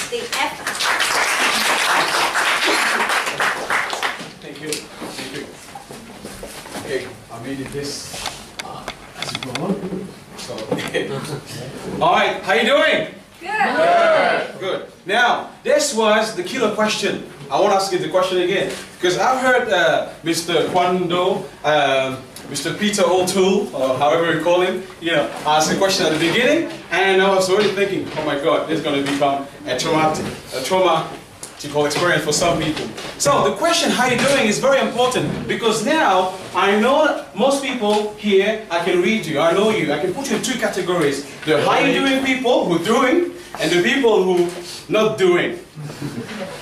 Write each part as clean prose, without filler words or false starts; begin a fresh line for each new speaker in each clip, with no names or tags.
the F out.
Thank you. Thank you. Okay, I made it this as you go on. So, all right, how you doing?
Good.
Good. Now, this was the killer question. I want to ask you the question again because I've heard Mr. Kwando, Mr. Peter O'Toole, or however you call him, ask a question at the beginning, and I was already thinking, oh my God, this is going to become a traumatical experience for some people. So the question, how you doing, is very important because now I know most people here, I can read you, I know you, I can put you in two categories. The how you doing people who are doing, and the people who not doing.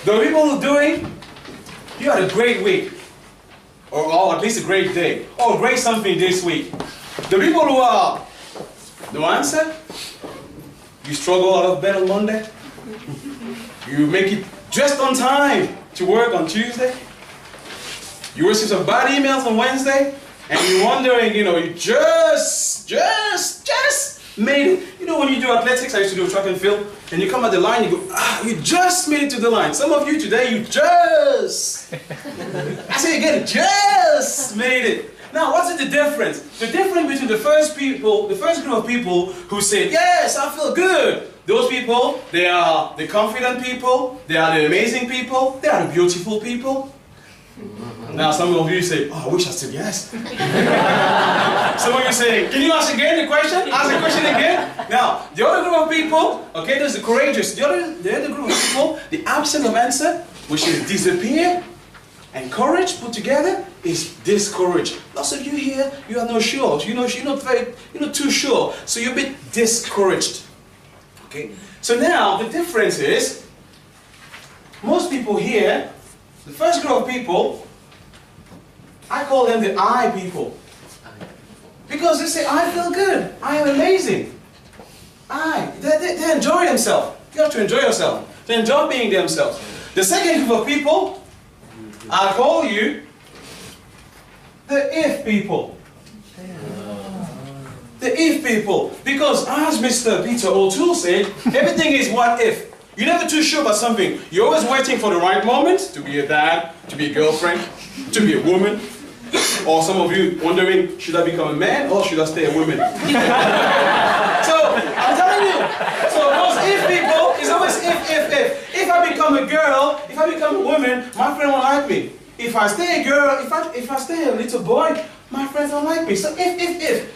The people who are doing, you had a great week, or at least a great day, or great something this week. The people who are, no answer, you struggle out of bed on Monday, you make it just on time to work on Tuesday, you receive some bad emails on Wednesday, and you're wondering, you just made it. You know when you do athletics, I used to do track and field, and you come at the line, you go, you just made it to the line. Some of you today, you just, I say again, just made it. Now, what's the difference? The difference between the first group of people who said, yes, I feel good. Those people, they are the confident people, they are the amazing people, they are the beautiful people. Now some of you say, oh, I wish I said yes. Some of you say, can you ask again the question? Ask the question again. Now, the other group of people, okay, there's the courageous. The other group of people, the absence of answer, which is disappear, and courage put together is discourage. Lots of you here, you are not sure. You're not too sure. So you're a bit discouraged. Okay? So now the difference is, most people here, the first group of people, I call them the I people. Because they say, I feel good, I am amazing. They enjoy themselves. You have to enjoy yourself. They enjoy being themselves. The second group of people, I call you the if people. The if people. Because as Mr. Peter O'Toole said, everything is what if. You're never too sure about something. You're always waiting for the right moment to be a dad, to be a girlfriend, to be a woman. Or some of you wondering, should I become a man or should I stay a woman? So, I'm telling you. So those if people is always if. If I become a girl, if I become a woman, my friend won't like me. If I stay a girl, if I stay a little boy, my friends don't like me. So if.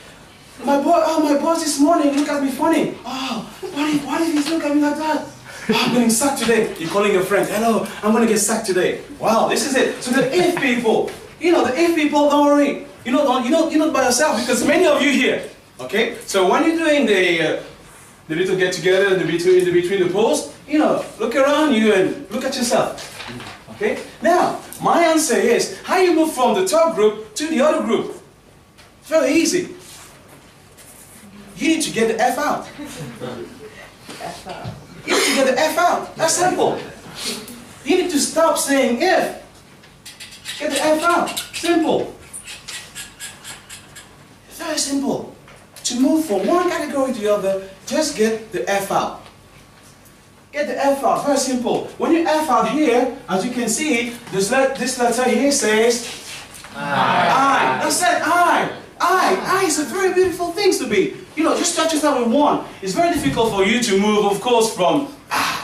My boss this morning looked at me funny. Oh, why did he look at me like that? Oh, I'm getting sacked today. You're calling your friend. Hello, I'm going to get sacked today. Wow, this is it. So the if people, the if people, don't worry. You're not by yourself because many of you here. Okay, so when you're doing the little get together in between the posts, look around you and look at yourself. Okay. Now, my answer is how you move from the top group to the other group. It's very easy. You need to get the F out.
F out.
You need to get the F out. That's simple. You need to stop saying if. Get the F out. Simple. Very simple. To move from one category to the other, just get the F out. Get the F out. Very simple. When you F out here, as you can see, this letter here says I. That's it. I is a very beautiful thing to be. Just start yourself with one. It's very difficult for you to move, of course, from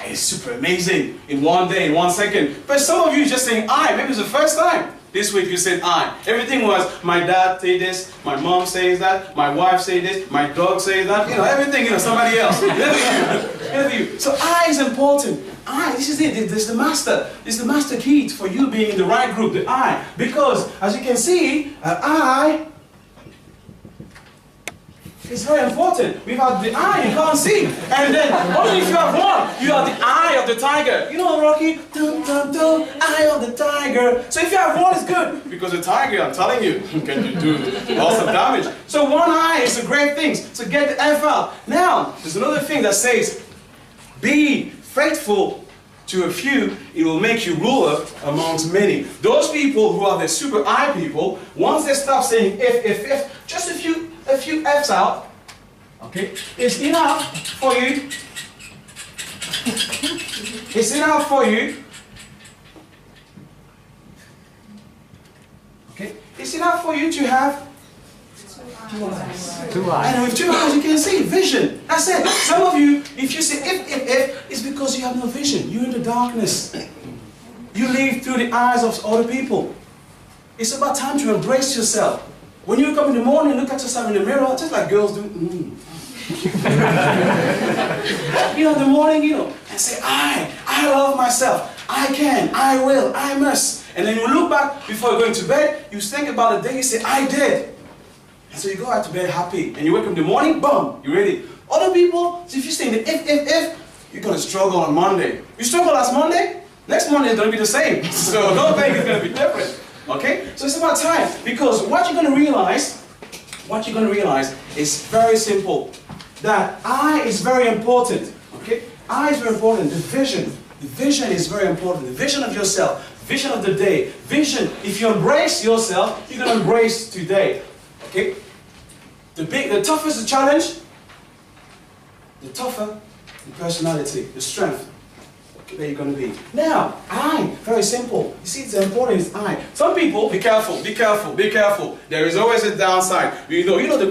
it's super amazing in one day, in 1 second. But some of you just saying I. Maybe it's the first time this week you said I. Everything was my dad say this, my mom says that, my wife say this, my dog says that. Everything. Somebody else. Never you. So I is important. This is it. This is the master. This is the master key for you being in the right group. The I, because as you can see, I. It's very important. Without the eye, you can't see. And then, only if you have one, you have the eye of the tiger. You know, Rocky? Dum, dum, dum, eye of the tiger. So if you have one, it's good. Because the tiger, I'm telling you, can do lots of damage. So one eye is a great thing. So get the F out. Now, there's another thing that says, be faithful to a few, it will make you ruler amongst many. Those people who are the super I people, once they stop saying if, just a few F's out, okay, it's enough for you Is it enough for you? Okay. Is it enough for you to have 2 eyes?
2 eyes.
And with 2 eyes you can see vision. That's it. Some of you, if you say if, it's because you have no vision. You're in the darkness. You live through the eyes of other people. It's about time to embrace yourself. When you come in the morning, look at yourself in the mirror, just like girls do. You know, in the morning, you know, and say, I love myself. I can, I will, I must. And then you look back before you're going to bed, you think about the day, you say, I did. And so you go out to bed happy. And you wake up in the morning, boom, you're ready. Other people, if you say the if, you're going to struggle on Monday. You struggle last Monday, next Monday is going to be the same. So don't think it's going to be different. Okay? So it's about time. Because what you're going to realize is very simple. That I is very important. Okay? I is very important. The vision is very important. The vision of yourself, vision of the day, vision. If you embrace yourself, you're going to embrace today. Okay? The tougher the challenge, the tougher the personality, the strength that you're going to be. Now, very simple. You see, it's important is Some people, be careful, be careful, be careful. There is always a downside. You know the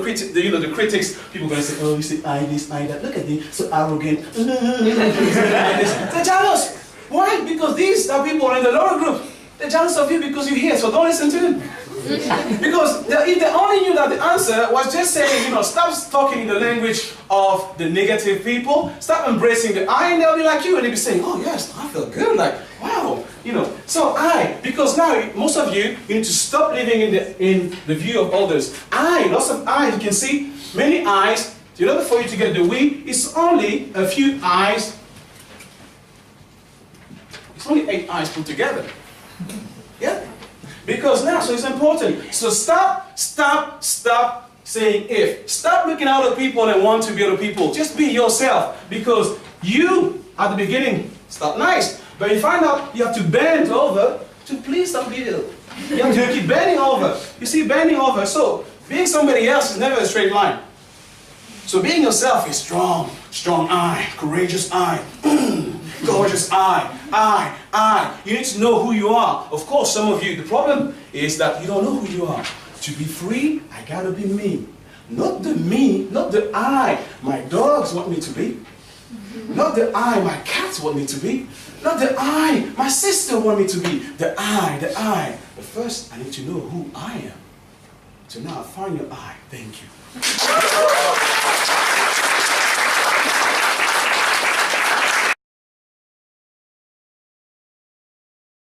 critics. People are going to say, oh, you see, this, that. Look at this, so arrogant. They're jealous. Why? Because these are people in the lower group. They're jealous of you because you're here, so don't listen to them. Because if they only knew that the answer was just saying, stop talking in the language of the negative people, stop embracing the I, and they'll be like you, and they'll be saying, oh yes, I feel good, like, wow, So because now, most of you need to stop living in the view of others. Lots of eyes, you can see, many eyes, in order for you to get the we, it's only a few eyes, it's only 8 eyes put together. Yeah? Because now, so it's important. So stop saying if. Stop looking at other people and want to be other people. Just be yourself. Because you, at the beginning, start nice. But you find out you have to bend over to please some people. You have to keep bending over. You see, bending over. So being somebody else is never a straight line. So being yourself is strong. Strong I. Courageous I. Gorgeous I. You need to know who you are. Of course, some of you, the problem is that you don't know who you are. To be free, I gotta be me. Not the me, not the I, my dogs want me to be. Not the I, my cats want me to be. Not the I, my sister want me to be. The I. But first, I need to know who I am. So now, find your I. Thank you.